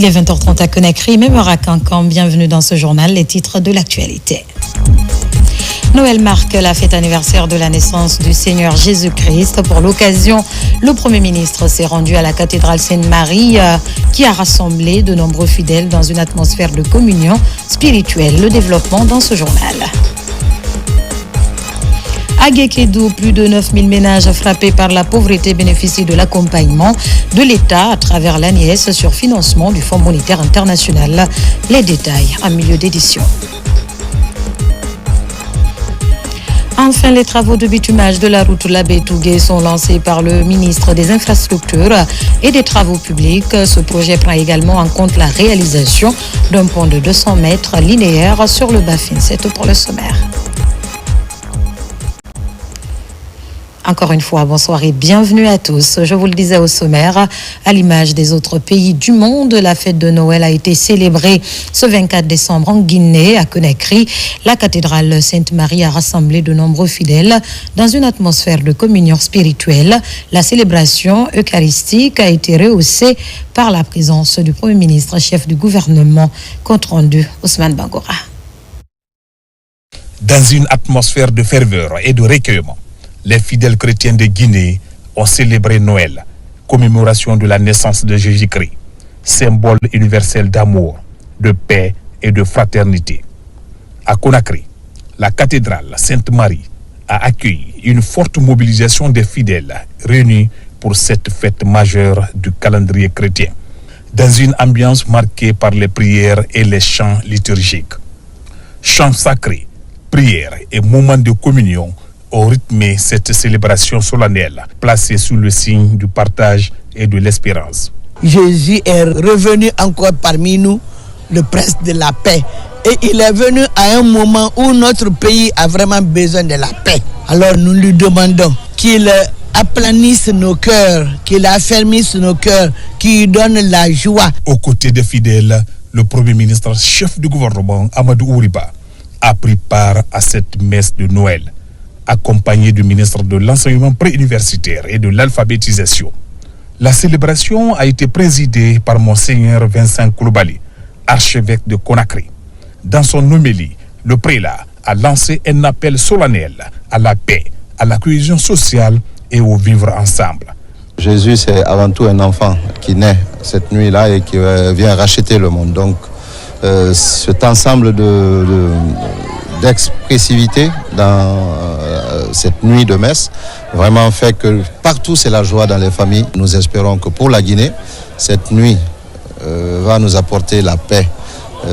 Il est 20h30 à Conakry, même heure à Cancan. Bienvenue dans ce journal, les titres de l'actualité. Noël marque la fête anniversaire de la naissance du Seigneur Jésus-Christ. Pour l'occasion, le Premier ministre s'est rendu à la cathédrale Sainte-Marie qui a rassemblé de nombreux fidèles dans une atmosphère de communion spirituelle. Le développement dans ce journal. À Guékédou, plus de 9000 ménages frappés par la pauvreté bénéficient de l'accompagnement de l'État à travers l'ANIES sur financement du Fonds monétaire international. Les détails en milieu d'édition. Enfin, les travaux de bitumage de la route Labé-Tougué sont lancés par le ministre des Infrastructures et des Travaux publics. Ce projet prend également en compte la réalisation d'un pont de 200 mètres linéaires sur le Bafin. C'est tout pour le sommaire. Encore une fois, bonsoir et bienvenue à tous. Je vous le disais au sommaire, à l'image des autres pays du monde, la fête de Noël a été célébrée ce 24 décembre en Guinée, à Conakry. La cathédrale Sainte-Marie a rassemblé de nombreux fidèles dans une atmosphère de communion spirituelle. La célébration eucharistique a été rehaussée par la présence du Premier ministre, chef du gouvernement. Compte rendu, Ousmane Bangora. Dans une atmosphère de ferveur et de recueillement, les fidèles chrétiens de Guinée ont célébré Noël, commémoration de la naissance de Jésus-Christ, symbole universel d'amour, de paix et de fraternité. À Conakry, la cathédrale Sainte-Marie a accueilli une forte mobilisation des fidèles réunis pour cette fête majeure du calendrier chrétien, dans une ambiance marquée par les prières et les chants liturgiques. Chants sacrés, prières et moments de communion ont rythmé cette célébration solennelle, placée sous le signe du partage et de l'espérance. Jésus est revenu encore parmi nous, le prince de la paix. Et il est venu à un moment où notre pays a vraiment besoin de la paix. Alors nous lui demandons qu'il aplanisse nos cœurs, qu'il affermisse nos cœurs, qu'il donne la joie. Aux côtés des fidèles, le Premier ministre, chef du gouvernement, Amadou Ouriba, a pris part à cette messe de Noël, accompagné du ministre de l'enseignement préuniversitaire et de l'alphabétisation. La célébration a été présidée par Monseigneur Vincent Koulibaly, archevêque de Conakry. Dans son homélie, le prélat a lancé un appel solennel à la paix, à la cohésion sociale et au vivre ensemble. Jésus, c'est avant tout un enfant qui naît cette nuit-là et qui vient racheter le monde. Donc, cet ensemble d'expressivité dans cette nuit de messe vraiment fait que partout c'est la joie dans les familles. Nous espérons que pour la Guinée, cette nuit va nous apporter la paix.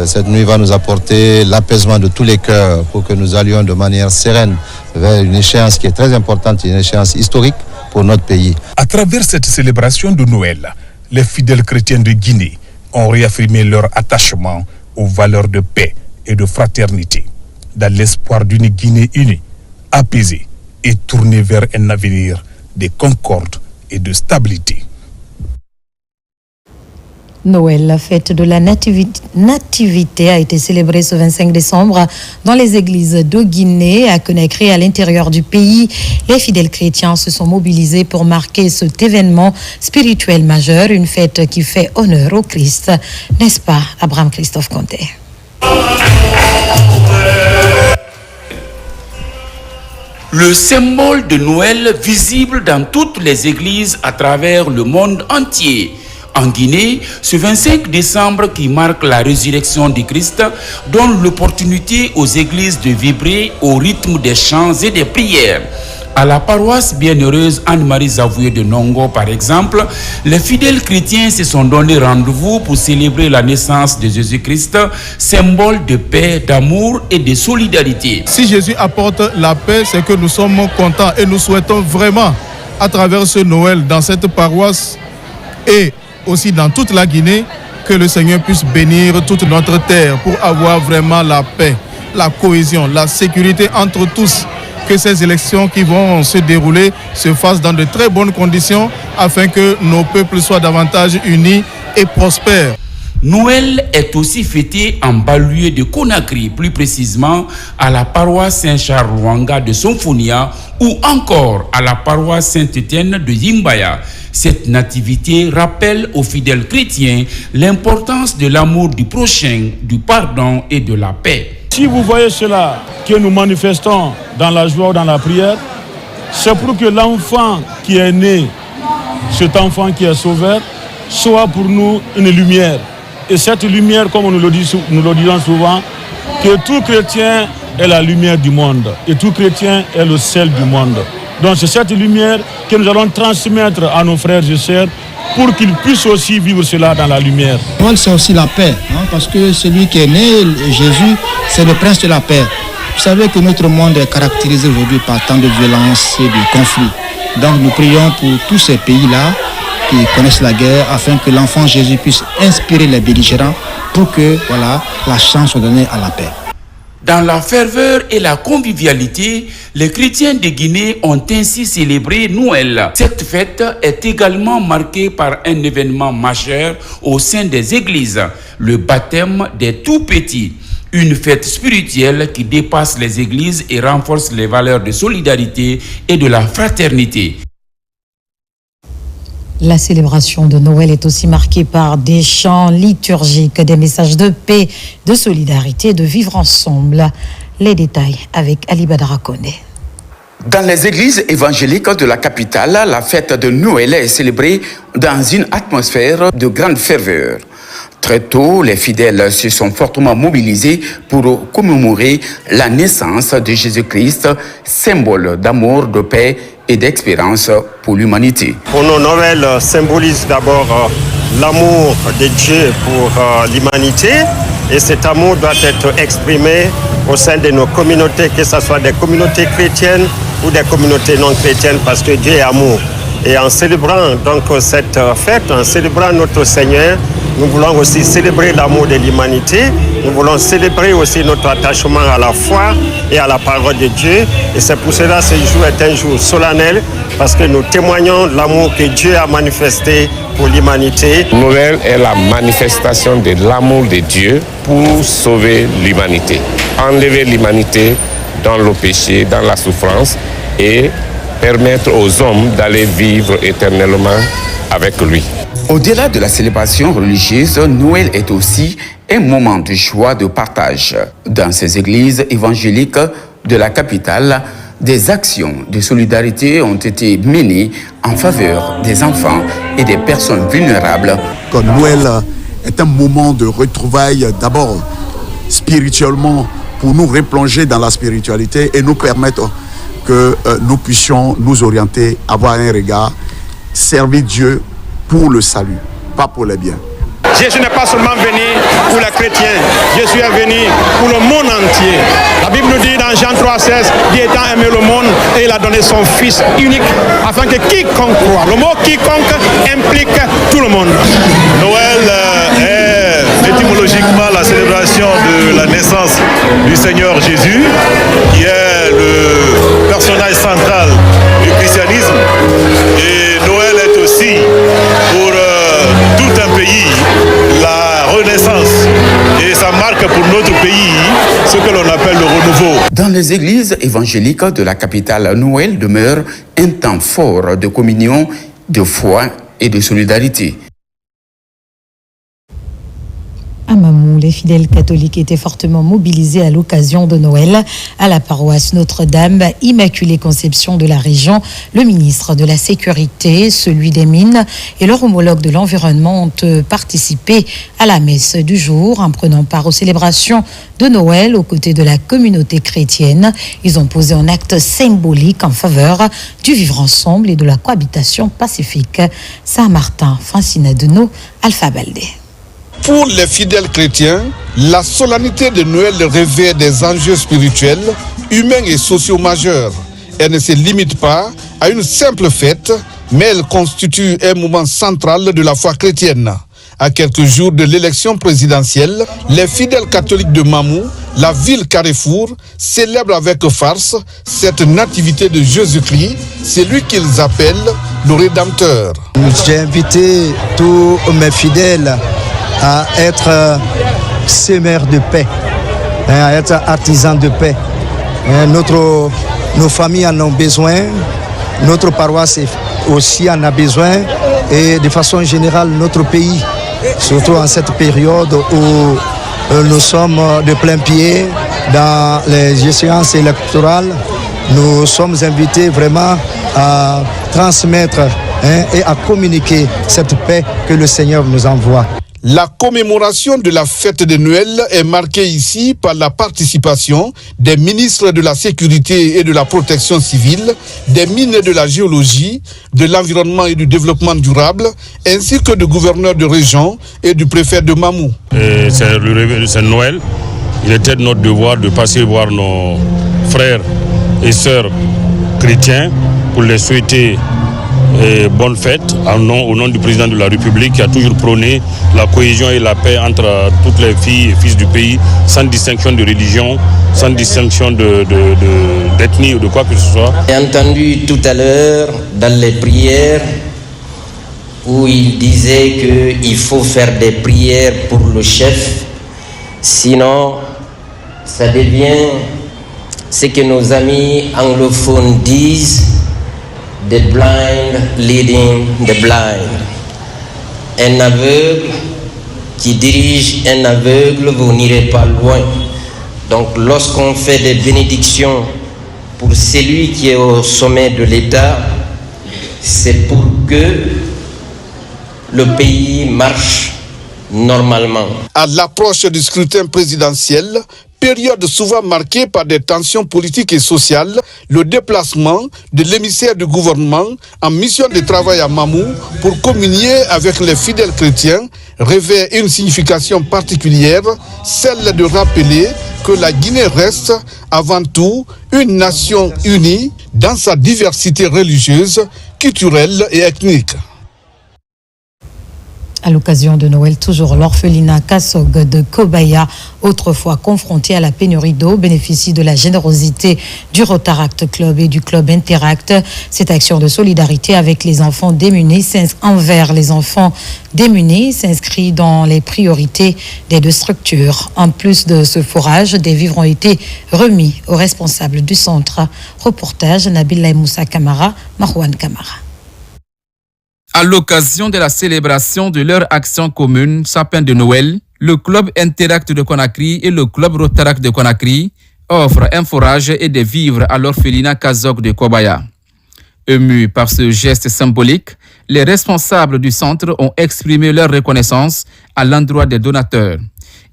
Cette nuit va nous apporter l'apaisement de tous les cœurs pour que nous allions de manière sereine vers une échéance qui est très importante, une échéance historique pour notre pays. À travers cette célébration de Noël, les fidèles chrétiens de Guinée ont réaffirmé leur attachement aux valeurs de paix et de fraternité, dans l'espoir d'une Guinée unie, apaisée et tournée vers un avenir de concorde et de stabilité. Noël, la fête de la nativité, a été célébrée ce 25 décembre dans les églises de Guinée, à Conakry, à l'intérieur du pays. Les fidèles chrétiens se sont mobilisés pour marquer cet événement spirituel majeur, une fête qui fait honneur au Christ. N'est-ce pas, Abraham Christophe Conté? Le symbole de Noël visible dans toutes les églises à travers le monde entier. En Guinée, ce 25 décembre qui marque la résurrection du Christ donne l'opportunité aux églises de vibrer au rythme des chants et des prières. À la paroisse bienheureuse Anne-Marie Zavoué de Nongo, par exemple, les fidèles chrétiens se sont donné rendez-vous pour célébrer la naissance de Jésus-Christ, symbole de paix, d'amour et de solidarité. Si Jésus apporte la paix, c'est que nous sommes contents et nous souhaitons vraiment, à travers ce Noël, dans cette paroisse et aussi dans toute la Guinée, que le Seigneur puisse bénir toute notre terre pour avoir vraiment la paix, la cohésion, la sécurité entre tous. Que ces élections qui vont se dérouler se fassent dans de très bonnes conditions afin que nos peuples soient davantage unis et prospères. Noël est aussi fêté en banlieue de Conakry, plus précisément à la paroisse Saint-Charles-Luanga de Somfonia ou encore à la paroisse Saint-Étienne de Yimbaya. Cette nativité rappelle aux fidèles chrétiens l'importance de l'amour du prochain, du pardon et de la paix. Si vous voyez cela que nous manifestons dans la joie ou dans la prière, c'est pour que l'enfant qui est né, cet enfant qui est sauveur, soit pour nous une lumière. Et cette lumière, comme nous le disons souvent, que tout chrétien est la lumière du monde et tout chrétien est le sel du monde. Donc c'est cette lumière que nous allons transmettre à nos frères et sœurs pour qu'ils puissent aussi vivre cela dans la lumière. Noël, c'est aussi la paix, parce que celui qui est né, Jésus, c'est le prince de la paix. Vous savez que notre monde est caractérisé aujourd'hui par tant de violence et de conflits. Donc nous prions pour tous ces pays-là qui connaissent la guerre afin que l'enfant Jésus puisse inspirer les belligérants pour que la chance soit donnée à la paix. Dans la ferveur et la convivialité, les chrétiens de Guinée ont ainsi célébré Noël. Cette fête est également marquée par un événement majeur au sein des églises, le baptême des tout-petits. Une fête spirituelle qui dépasse les églises et renforce les valeurs de solidarité et de la fraternité. La célébration de Noël est aussi marquée par des chants liturgiques, des messages de paix, de solidarité, de vivre ensemble. Les détails avec Ali Badara Koné. Dans les églises évangéliques de la capitale, la fête de Noël est célébrée dans une atmosphère de grande ferveur. Très tôt, les fidèles se sont fortement mobilisés pour commémorer la naissance de Jésus-Christ, symbole d'amour, de paix et d'espérance pour l'humanité. Pour nous, Noël symbolise d'abord l'amour de Dieu pour l'humanité et cet amour doit être exprimé au sein de nos communautés, que ce soit des communautés chrétiennes ou des communautés non chrétiennes, parce que Dieu est amour. Et en célébrant donc cette fête, en célébrant notre Seigneur, nous voulons aussi célébrer l'amour de l'humanité. Nous voulons célébrer aussi notre attachement à la foi et à la parole de Dieu. Et c'est pour cela que ce jour est un jour solennel, parce que nous témoignons de l'amour que Dieu a manifesté pour l'humanité. Noël est la manifestation de l'amour de Dieu pour sauver l'humanité. Enlever l'humanité dans le péché, dans la souffrance et permettre aux hommes d'aller vivre éternellement avec lui. Au-delà de la célébration religieuse, Noël est aussi un moment de joie, de partage. Dans ces églises évangéliques de la capitale, des actions de solidarité ont été menées en faveur des enfants et des personnes vulnérables. Noël est un moment de retrouvailles, d'abord spirituellement, pour nous replonger dans la spiritualité et nous permettre que nous puissions nous orienter, avoir un regard, servir Dieu pour le salut, pas pour les biens. Jésus n'est pas seulement venu pour les chrétiens, Jésus est venu pour le monde entier. La Bible nous dit dans Jean 3,16, Dieu étant aimé le monde et il a donné son Fils unique afin que quiconque croit. Le mot quiconque implique tout le monde. Noël est étymologiquement la célébration de la naissance du Seigneur Jésus, qui est le personnage central du christianisme. Et Noël est aussi pour tout un pays la renaissance. Et ça marque pour notre pays ce que l'on appelle le renouveau. Dans les églises évangéliques de la capitale, Noël demeure un temps fort de communion, de foi et de solidarité. À Mamou, les fidèles catholiques étaient fortement mobilisés à l'occasion de Noël à la paroisse Notre-Dame Immaculée Conception de la région. Le ministre de la Sécurité, celui des Mines et leur homologue de l'Environnement ont participé à la messe du jour en prenant part aux célébrations de Noël aux côtés de la communauté chrétienne. Ils ont posé un acte symbolique en faveur du vivre ensemble et de la cohabitation pacifique. Saint-Martin, Francine Adenau, Alpha Baldé. Pour les fidèles chrétiens, la solennité de Noël revêt des enjeux spirituels, humains et sociaux majeurs. Elle ne se limite pas à une simple fête, mais elle constitue un moment central de la foi chrétienne. À quelques jours de l'élection présidentielle, les fidèles catholiques de Mamou, la ville carrefour, célèbrent avec farce cette nativité de Jésus-Christ, celui qu'ils appellent le Rédempteur. J'ai invité tous mes fidèles à être semeurs de paix, à être artisans de paix. Nos familles en ont besoin, notre paroisse aussi en a besoin et de façon générale notre pays, surtout en cette période où nous sommes de plein pied dans les échéances électorales. Nous sommes invités vraiment à transmettre et à communiquer cette paix que le Seigneur nous envoie. La commémoration de la fête de Noël est marquée ici par la participation des ministres de la Sécurité et de la Protection civile, des mines de la géologie, de l'environnement et du développement durable, ainsi que du gouverneur de région et du préfet de Mamou. C'est Noël. Il était de notre devoir de passer voir nos frères et sœurs chrétiens pour les souhaiter bonne fête au nom du président de la République qui a toujours prôné la cohésion et la paix entre toutes les filles et fils du pays, sans distinction de religion, sans distinction d'ethnie ou de quoi que ce soit. J'ai entendu tout à l'heure dans les prières où il disait qu'il faut faire des prières pour le chef, sinon ça devient ce que nos amis anglophones disent: the blind leading the blind. Un aveugle qui dirige un aveugle, vous n'irez pas loin. Donc lorsqu'on fait des bénédictions pour celui qui est au sommet de l'État, c'est pour que le pays marche normalement. À l'approche du scrutin présidentiel, période souvent marquée par des tensions politiques et sociales, le déplacement de l'émissaire du gouvernement en mission de travail à Mamou pour communier avec les fidèles chrétiens revêt une signification particulière, celle de rappeler que la Guinée reste avant tout une nation unie dans sa diversité religieuse, culturelle et ethnique. À l'occasion de Noël, toujours l'orphelinat Kasog de Kobaya, autrefois confronté à la pénurie d'eau, bénéficie de la générosité du Rotaract Club et du Club Interact. Cette action de solidarité avec les enfants démunis envers les enfants démunis s'inscrit dans les priorités des deux structures. En plus de ce forage, des vivres ont été remis aux responsables du centre. Reportage Nabil Moussa Kamara, Marwan Kamara. À l'occasion de la célébration de leur action commune Sapin de Noël, le Club Interact de Conakry et le Club Rotaract de Conakry offrent un forage et des vivres à l'orphelinat Kasog de Kobaya. Émus par ce geste symbolique, les responsables du centre ont exprimé leur reconnaissance à l'endroit des donateurs.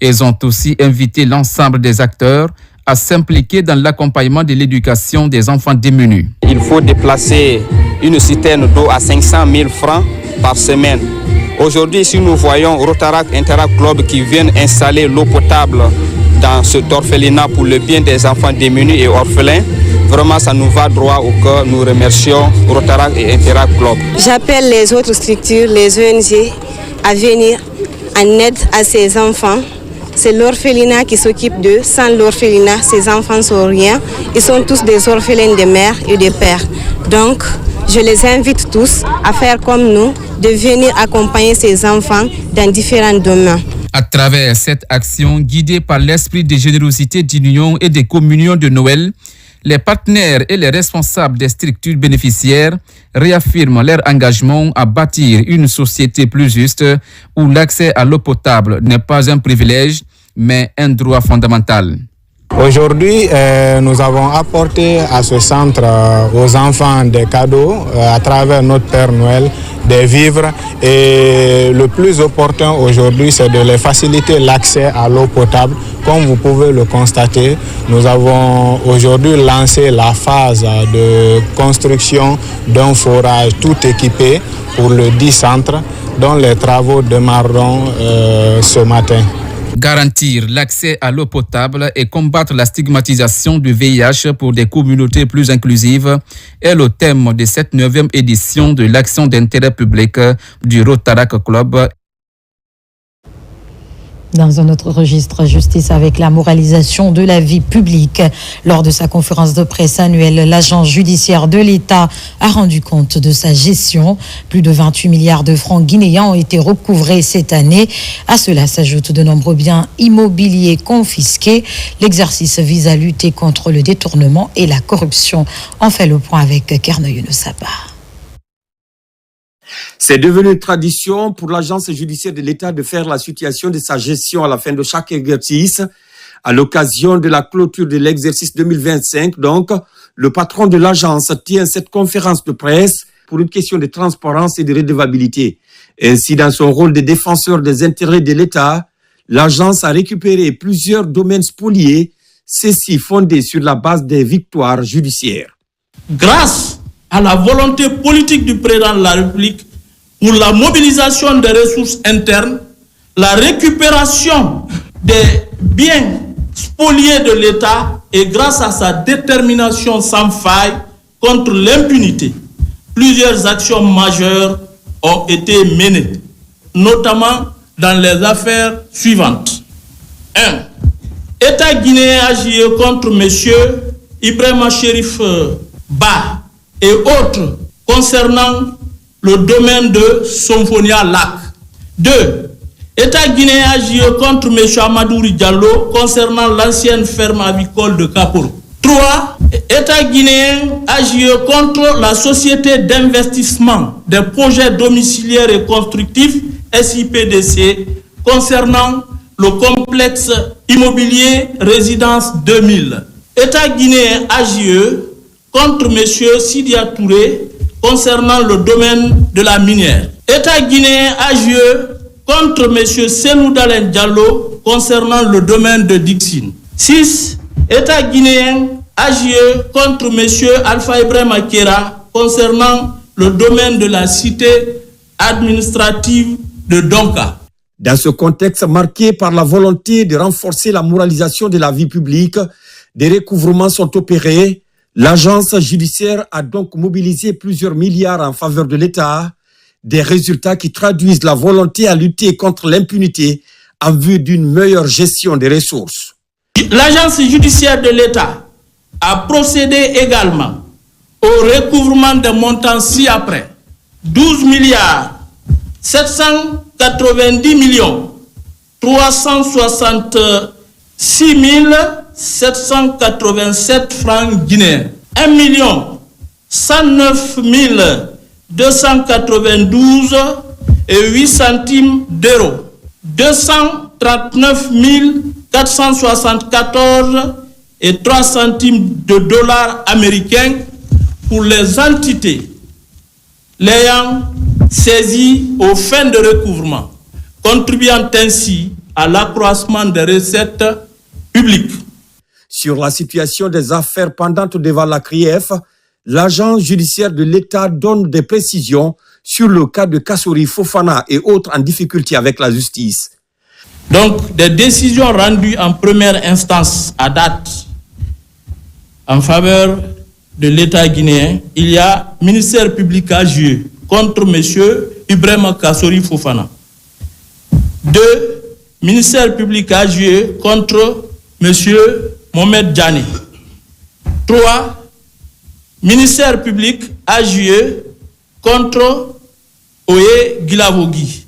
Ils ont aussi invité l'ensemble des acteurs à s'impliquer dans l'accompagnement de l'éducation des enfants démunis. Il faut déplacer une citerne d'eau à 500 000 francs par semaine. Aujourd'hui, si nous voyons Rotaract Interact Club qui viennent installer l'eau potable dans cet orphelinat pour le bien des enfants démunis et orphelins, vraiment ça nous va droit au cœur. Nous remercions Rotaract et Interact Club. J'appelle les autres structures, les ONG, à venir en aide à ces enfants. C'est l'orphelinat qui s'occupe d'eux. Sans l'orphelinat, ces enfants ne sont rien. Ils sont tous des orphelins de mère et de père. Donc, je les invite tous à faire comme nous, de venir accompagner ces enfants dans différents domaines. À travers cette action guidée par l'esprit de générosité d'union et de communion de Noël, les partenaires et les responsables des structures bénéficiaires réaffirment leur engagement à bâtir une société plus juste où l'accès à l'eau potable n'est pas un privilège, mais un droit fondamental. Aujourd'hui, nous avons apporté à ce centre aux enfants des cadeaux à travers notre Père Noël, des vivres, et le plus opportun aujourd'hui, c'est de les faciliter l'accès à l'eau potable. Comme vous pouvez le constater, nous avons aujourd'hui lancé la phase de construction d'un forage tout équipé pour le 10 centres, dont les travaux démarreront ce matin. Garantir l'accès à l'eau potable et combattre la stigmatisation du VIH pour des communautés plus inclusives est le thème de cette 9e édition de l'action d'intérêt public du Rotaract Club. Dans un autre registre, justice avec la moralisation de la vie publique. Lors de sa conférence de presse annuelle, l'agent judiciaire de l'État a rendu compte de sa gestion. Plus de 28 milliards de francs guinéens ont été recouvrés cette année. À cela s'ajoutent de nombreux biens immobiliers confisqués. L'exercice vise à lutter contre le détournement et la corruption. On fait le point avec Kerneuil Nosaba. C'est devenu une tradition pour l'agence judiciaire de l'État de faire la situation de sa gestion à la fin de chaque exercice. À l'occasion de la clôture de l'exercice 2025, donc, le patron de l'agence tient cette conférence de presse pour une question de transparence et de redevabilité. Ainsi, dans son rôle de défenseur des intérêts de l'État, l'agence a récupéré plusieurs domaines spoliés, ceux-ci fondés sur la base des victoires judiciaires. Grâce à la volonté politique du président de la République pour la mobilisation des ressources internes, la récupération des biens spoliés de l'État et grâce à sa détermination sans faille contre l'impunité, plusieurs actions majeures ont été menées, notamment dans les affaires suivantes. 1. État guinéen agit contre M. Ibrahima Chérif Ba et autres concernant le domaine de Somphonia Lac. 2. État guinéen agit contre M. Amadou Diallo concernant l'ancienne ferme avicole de Kaporo. 3. État guinéen agit contre la société d'investissement des projets domiciliaires et constructifs SIPDC concernant le complexe immobilier Résidence 2000. État guinéen AGE contre M. Sidia Touré concernant le domaine de la minière. État guinéen AGE contre M. Senou Dalen Diallo concernant le domaine de Dixine. 6. État guinéen AGE contre M. Alpha Ibrahim Akera concernant le domaine de la cité administrative de Donka. Dans ce contexte marqué par la volonté de renforcer la moralisation de la vie publique, des recouvrements sont opérés. L'agence judiciaire a donc mobilisé plusieurs milliards en faveur de l'État, des résultats qui traduisent la volonté à lutter contre l'impunité en vue d'une meilleure gestion des ressources. L'agence judiciaire de l'État a procédé également au recouvrement des montants ci-après. 12 milliards 790 millions 366 787 francs guinéens. 1 million 109 292 et 8 centimes d'euros. 239 474 et 3 centimes de dollars américains pour les entités l'ayant saisi aux fins de recouvrement, contribuant ainsi à l'accroissement des recettes publiques. Sur la situation des affaires pendantes devant la CRIEF, l'agence judiciaire de l'État donne des précisions sur le cas de Kassori Fofana et autres en difficulté avec la justice. Donc, des décisions rendues en première instance à date en faveur de l'État guinéen, il y a ministère public AGE contre M. Ibrahima Kassori Fofana. 2. Ministère public AGE contre M. Mohamed Djani. 3. Ministère public AGE contre Oye Gilavogui.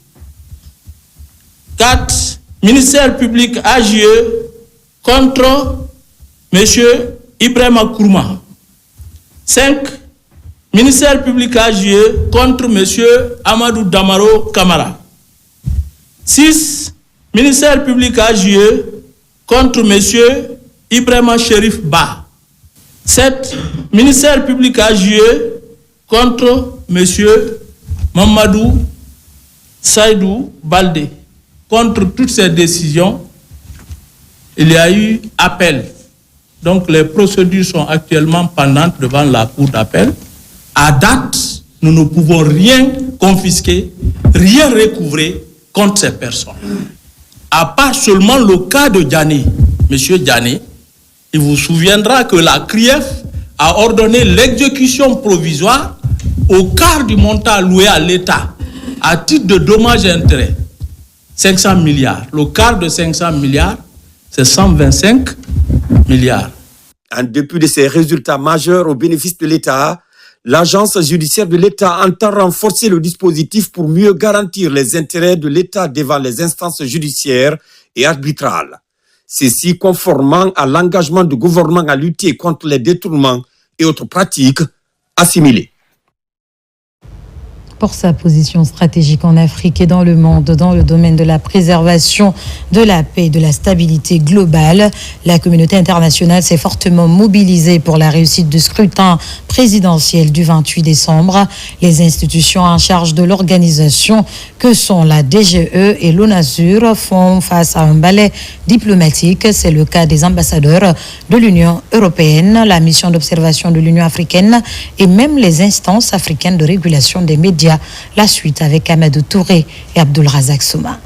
4. Ministère public AGE contre M. Ibrahima Kourma. 5. Ministère public AGE contre M. Amadou Damaro Kamara. 6. Ministère public AGE contre M. Ibrahima Chérif Ba. 7. Ministère public AGE contre M. Mamadou Saïdou Baldé. Contre toutes ces décisions, il y a eu appel. Donc les procédures sont actuellement pendantes devant la Cour d'appel. À date, nous ne pouvons rien confisquer, rien recouvrer contre ces personnes. À part seulement le cas de Djani. Monsieur Djani, il vous souviendra que la CRIEF a ordonné l'exécution provisoire au quart du montant alloué à l'État à titre de dommages et intérêts. 500 milliards. Le quart de 500 milliards, c'est 125 milliards. En dépit de ces résultats majeurs au bénéfice de l'État, l'agence judiciaire de l'État entend renforcer le dispositif pour mieux garantir les intérêts de l'État devant les instances judiciaires et arbitrales. Ceci conformément à l'engagement du gouvernement à lutter contre les détournements et autres pratiques assimilées. pour sa position stratégique en Afrique et dans le monde dans le domaine de la préservation de la paix et de la stabilité globale. La communauté internationale s'est fortement mobilisée pour la réussite du scrutin présidentiel du 28 décembre. Les institutions en charge de l'organisation, que sont la DGE et l'ONASUR, font face à un balai diplomatique. C'est le cas des ambassadeurs de l'Union européenne, la mission d'observation de l'Union africaine et même les instances africaines de régulation des médias. La suite avec Amadou Touré et Abdul Razak Souma.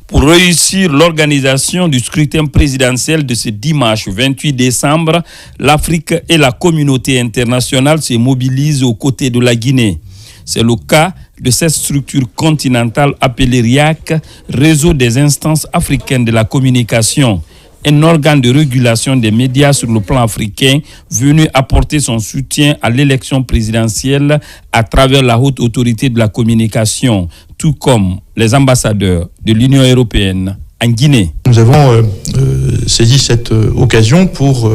Pour réussir l'organisation du scrutin présidentiel de ce dimanche 28 décembre, l'Afrique et la communauté internationale se mobilisent aux côtés de la Guinée. C'est le cas de cette structure continentale appelée RIAC, Réseau des instances africaines de la communication, un organe de régulation des médias sur le plan africain venu apporter son soutien à l'élection présidentielle à travers la haute autorité de la communication, tout comme les ambassadeurs de l'Union européenne en Guinée. Nous avons saisi cette occasion pour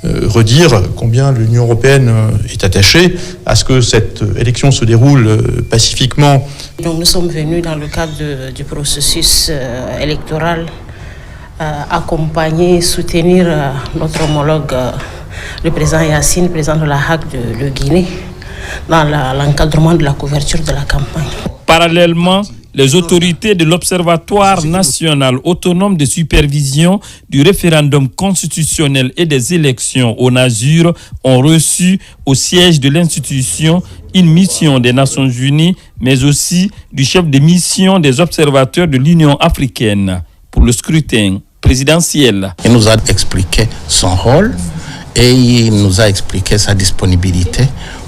redire combien l'Union européenne est attachée à ce que cette élection se déroule pacifiquement. Donc nous sommes venus dans le cadre du processus électoral accompagner, soutenir notre homologue, le président Yassine, président de la HAC de Guinée, dans l'encadrement de la couverture de la campagne. Parallèlement, les autorités de l'Observatoire national autonome de supervision du référendum constitutionnel et des élections au NASUR ont reçu au siège de l'institution une mission des Nations Unies, mais aussi du chef de mission des observateurs de l'Union africaine pour le scrutin présidentiel. Il nous a expliqué son rôle et il nous a expliqué sa disponibilité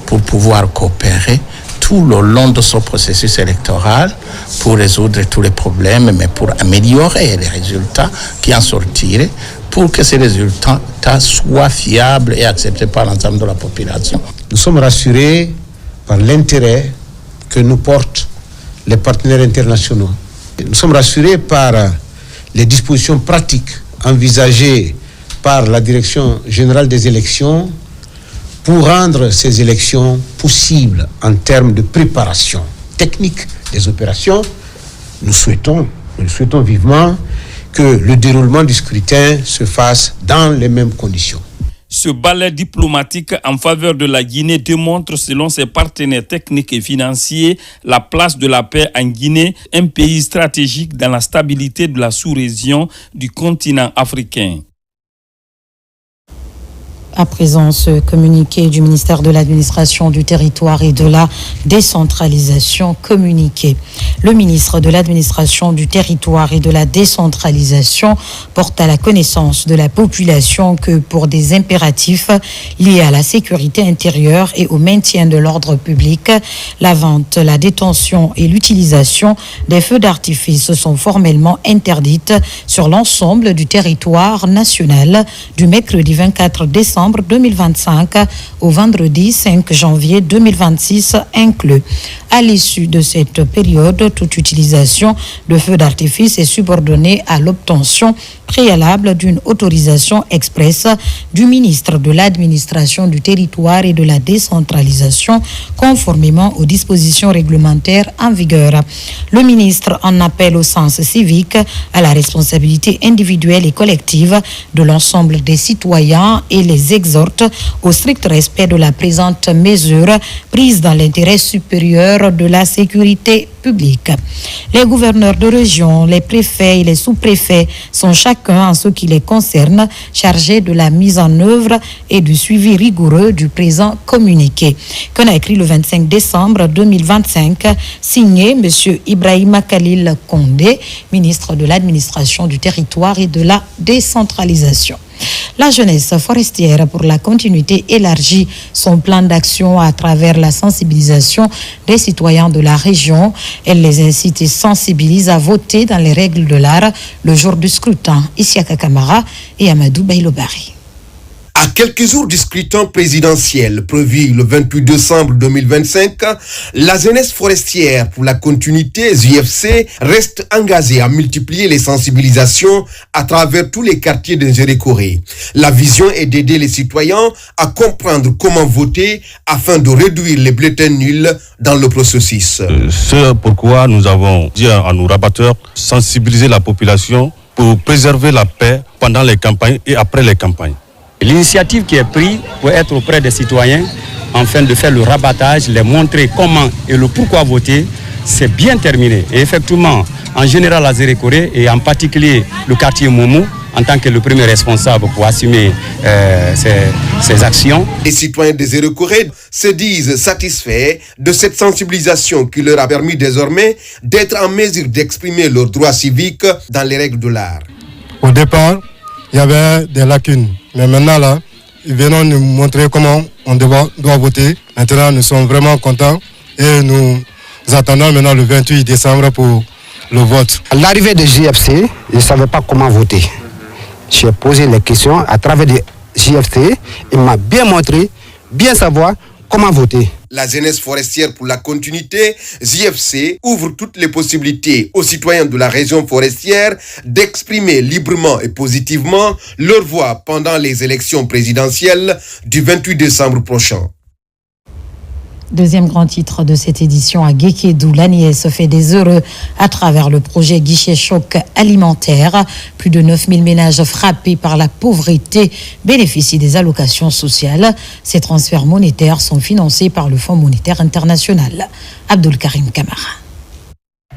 pour pouvoir coopérer tout le long de ce processus électoral pour résoudre tous les problèmes, mais pour améliorer les résultats qui en sortiraient, pour que ces résultats soient fiables et acceptés par l'ensemble de la population. Nous sommes rassurés par l'intérêt que nous portent les partenaires internationaux. Nous sommes rassurés par les dispositions pratiques envisagées par la Direction générale des élections pour rendre ces élections possibles en termes de préparation technique des opérations. Nous souhaitons vivement que le déroulement du scrutin se fasse dans les mêmes conditions. Ce balai diplomatique en faveur de la Guinée démontre, selon ses partenaires techniques et financiers, la place de la paix en Guinée, un pays stratégique dans la stabilité de la sous-région du continent africain. À présent, ce communiqué du ministère de l'Administration du Territoire et de la Décentralisation communiqué. Le ministre de l'Administration du Territoire et de la Décentralisation porte à la connaissance de la population que pour des impératifs liés à la sécurité intérieure et au maintien de l'ordre public, la vente, la détention et l'utilisation des feux d'artifice sont formellement interdites sur l'ensemble du territoire national du mercredi 24 décembre 2025 au vendredi 5 janvier 2026 inclus. À l'issue de cette période, toute utilisation de feux d'artifice est subordonnée à l'obtention préalable d'une autorisation expresse du ministre de l'Administration du Territoire et de la Décentralisation, conformément aux dispositions réglementaires en vigueur. Le ministre en appelle au sens civique, à la responsabilité individuelle et collective de l'ensemble des citoyens et les exhorte au strict respect de la présente mesure prise dans l'intérêt supérieur de la sécurité publique. Les gouverneurs de région, les préfets et les sous-préfets sont chacun, en ce qui les concerne, chargés de la mise en œuvre et du suivi rigoureux du présent communiqué, qu'on a écrit le 25 décembre 2025, signé M. Ibrahima Khalil Condé, ministre de l'Administration du Territoire et de la Décentralisation. La jeunesse forestière pour la continuité élargit son plan d'action à travers la sensibilisation des citoyens de la région. Elle les incite et sensibilise à voter dans les règles de l'art le jour du scrutin. Isiaka Kamara et Amadou Bailobari. À quelques jours du scrutin présidentiel prévu le 28 décembre 2025, la jeunesse forestière pour la continuité JFC reste engagée à multiplier les sensibilisations à travers tous les quartiers de Njérékoré. La vision est d'aider les citoyens à comprendre comment voter afin de réduire les bulletins nuls dans le processus. C'est pourquoi nous avons dit à nos rabatteurs sensibiliser la population pour préserver la paix pendant les campagnes et après les campagnes. L'initiative qui est prise pour être auprès des citoyens, afin de faire le rabattage, les montrer comment et le pourquoi voter, c'est bien terminé. Et effectivement, en général à Njérékoré et en particulier le quartier Moumou, en tant que le premier responsable pour assumer ces actions. Les citoyens de Njérékoré se disent satisfaits de cette sensibilisation qui leur a permis désormais d'être en mesure d'exprimer leurs droits civiques dans les règles de l'art. Au départ, il y avait des lacunes. Mais maintenant, là, ils viennent nous montrer comment on doit voter. Maintenant, nous sommes vraiment contents et nous attendons maintenant le 28 décembre pour le vote. À l'arrivée de JFC, je ne savais pas comment voter. J'ai posé les questions à travers le JFC. Il m'a bien montré, bien savoir comment voter. La jeunesse forestière pour la continuité, JFC, ouvre toutes les possibilités aux citoyens de la région forestière d'exprimer librement et positivement leur voix pendant les élections présidentielles du 28 décembre prochain. Deuxième grand titre de cette édition à Guékédou, l'Agnès fait des heureux à travers le projet Guichet Choc Alimentaire. Plus de 9000 ménages frappés par la pauvreté bénéficient des allocations sociales. Ces transferts monétaires sont financés par le Fonds monétaire international. Abdul Karim Kamara.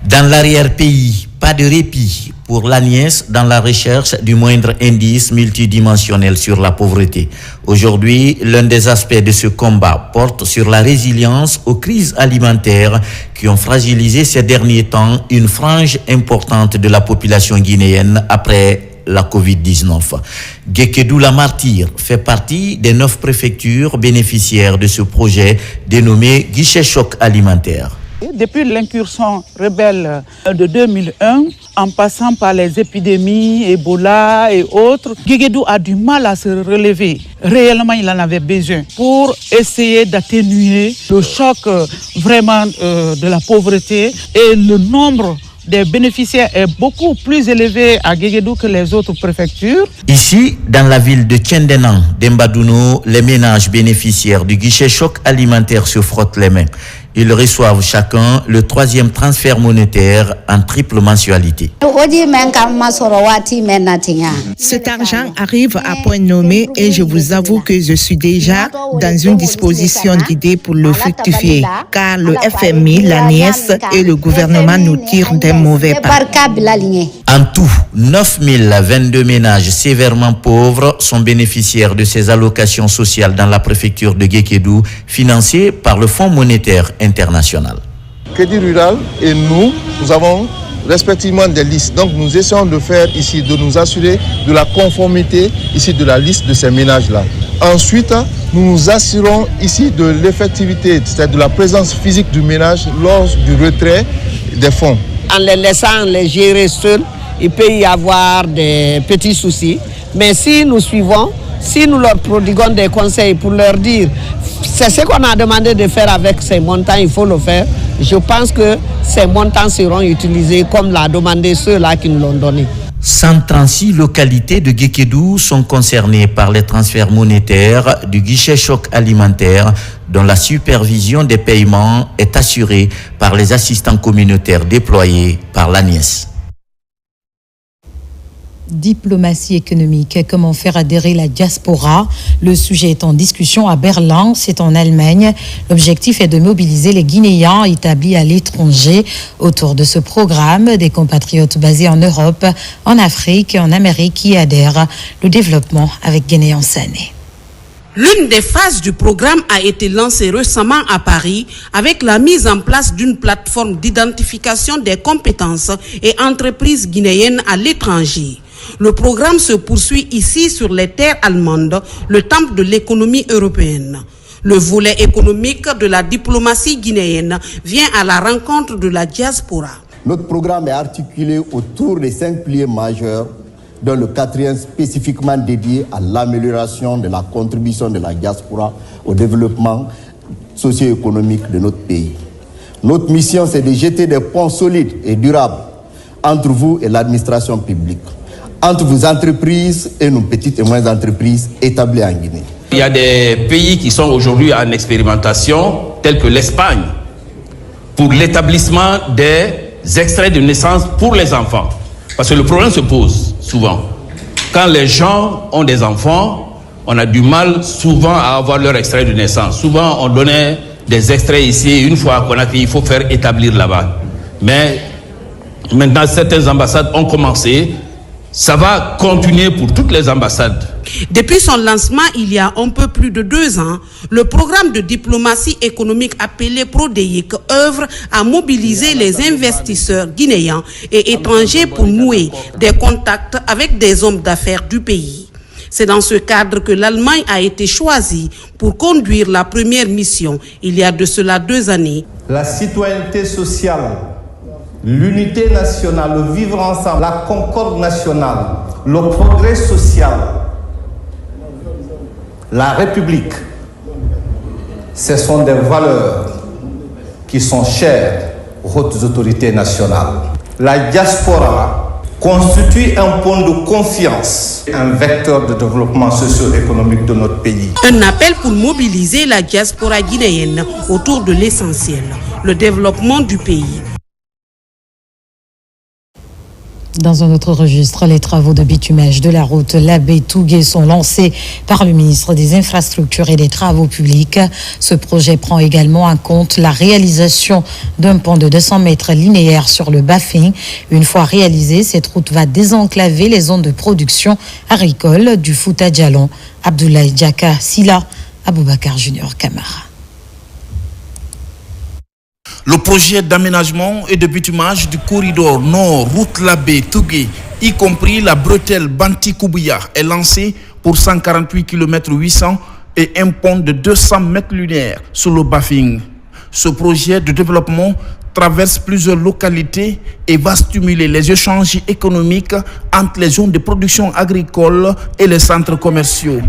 Dans l'arrière-pays, pas de répit pour l'Agnès dans la recherche du moindre indice multidimensionnel sur la pauvreté. Aujourd'hui, l'un des aspects de ce combat porte sur la résilience aux crises alimentaires qui ont fragilisé ces derniers temps une frange importante de la population guinéenne après la Covid-19. Guékédou la Martyre fait partie des 9 préfectures bénéficiaires de ce projet dénommé Guichet Choc Alimentaire. Depuis l'incursion rebelle de 2001, en passant par les épidémies, Ebola et autres, Guékédou a du mal à se relever. Réellement, il en avait besoin pour essayer d'atténuer le choc vraiment de la pauvreté et le nombre des bénéficiaires est beaucoup plus élevé à Guékédou que les autres préfectures. Ici, dans la ville de Tiendenan, d'Embadouno, les ménages bénéficiaires du guichet choc alimentaire se frottent les mains. Ils reçoivent chacun le 3e transfert monétaire en triple mensualité. Cet argent arrive à point nommé et je vous avoue que je suis déjà dans une disposition d'idée pour le fructifier, car le FMI, l'ANIES et le gouvernement nous tirent d'un mauvais pas. En tout, 9022 ménages sévèrement pauvres sont bénéficiaires de ces allocations sociales dans la préfecture de Guékédou, financées par le Fonds monétaire international. Crédit Rural et nous avons respectivement des listes. Donc nous essayons de faire ici, de nous assurer de la conformité ici de la liste de ces ménages-là. Ensuite, nous nous assurons ici de l'effectivité, c'est-à-dire de la présence physique du ménage lors du retrait des fonds. En les laissant les gérer seuls, il peut y avoir des petits soucis. Mais si nous suivons, si nous leur prodiguons des conseils pour leur dire c'est ce qu'on a demandé de faire avec ces montants, il faut le faire. Je pense que ces montants seront utilisés comme l'a demandé ceux-là qui nous l'ont donné. 136 localités de Guékédou sont concernées par les transferts monétaires du guichet choc alimentaire dont la supervision des paiements est assurée par les assistants communautaires déployés par l'ANIES. Diplomatie économique, comment faire adhérer la diaspora? Le sujet est en discussion à Berlin, c'est en Allemagne. L'objectif est de mobiliser les Guinéens établis à l'étranger autour de ce programme. Des compatriotes basés en Europe, en Afrique et en Amérique qui adhèrent. Le développement avec Guinéen Sané. L'une des phases du programme a été lancée récemment à Paris avec la mise en place d'une plateforme d'identification des compétences et entreprises guinéennes à l'étranger. Le programme se poursuit ici sur les terres allemandes, le temple de l'économie européenne. Le volet économique de la diplomatie guinéenne vient à la rencontre de la diaspora. Notre programme est articulé autour des 5 piliers majeurs dont le 4e spécifiquement dédié à l'amélioration de la contribution de la diaspora au développement socio-économique de notre pays. Notre mission, c'est de jeter des ponts solides et durables entre vous et l'administration publique, entre vos entreprises et nos petites et moyennes entreprises établies en Guinée. Il y a des pays qui sont aujourd'hui en expérimentation, tels que l'Espagne, pour l'établissement des extraits de naissance pour les enfants. Parce que le problème se pose souvent. Quand les gens ont des enfants, on a du mal souvent à avoir leur extrait de naissance. Souvent, on donnait des extraits ici, une fois qu'on a dit il faut faire établir là-bas. Mais maintenant, certaines ambassades ont commencé. Ça va continuer pour toutes les ambassades. Depuis son lancement, il y a un peu plus de 2 ans, le programme de diplomatie économique appelé PRODEIC œuvre à mobiliser les investisseurs guinéens et étrangers pour nouer des contacts avec des hommes d'affaires du pays. C'est dans ce cadre que l'Allemagne a été choisie pour conduire la première mission il y a de cela 2 années. La citoyenneté sociale, l'unité nationale, le vivre ensemble, la concorde nationale, le progrès social, la République, ce sont des valeurs qui sont chères aux hautes autorités nationales. La diaspora constitue un pont de confiance, un vecteur de développement socio-économique de notre pays. Un appel pour mobiliser la diaspora guinéenne autour de l'essentiel, le développement du pays. Dans un autre registre, les travaux de bitumage de la route Labé-Tougué sont lancés par le ministre des Infrastructures et des Travaux publics. Ce projet prend également en compte la réalisation d'un pont de 200 mètres linéaires sur le Bafing. Une fois réalisée, cette route va désenclaver les zones de production agricole du Fouta Djalon. Abdoulaye Diaka Silla, Aboubakar Junior Camara. Le projet d'aménagement et de bitumage du corridor nord route Labé-Tougué, y compris la bretelle Banti-Koubouya, est lancé pour 148 km 800 et un pont de 200 mètres linéaires sur le Bafing. Ce projet de développement traverse plusieurs localités et va stimuler les échanges économiques entre les zones de production agricole et les centres commerciaux.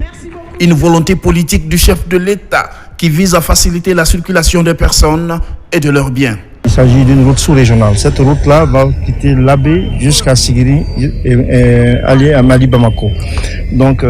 Une volonté politique du chef de l'État qui vise à faciliter la circulation des personnes et de leurs biens. Il s'agit d'une route sous-régionale. Cette route-là va quitter Labé jusqu'à Sigiri et aller à Mali-Bamako. Donc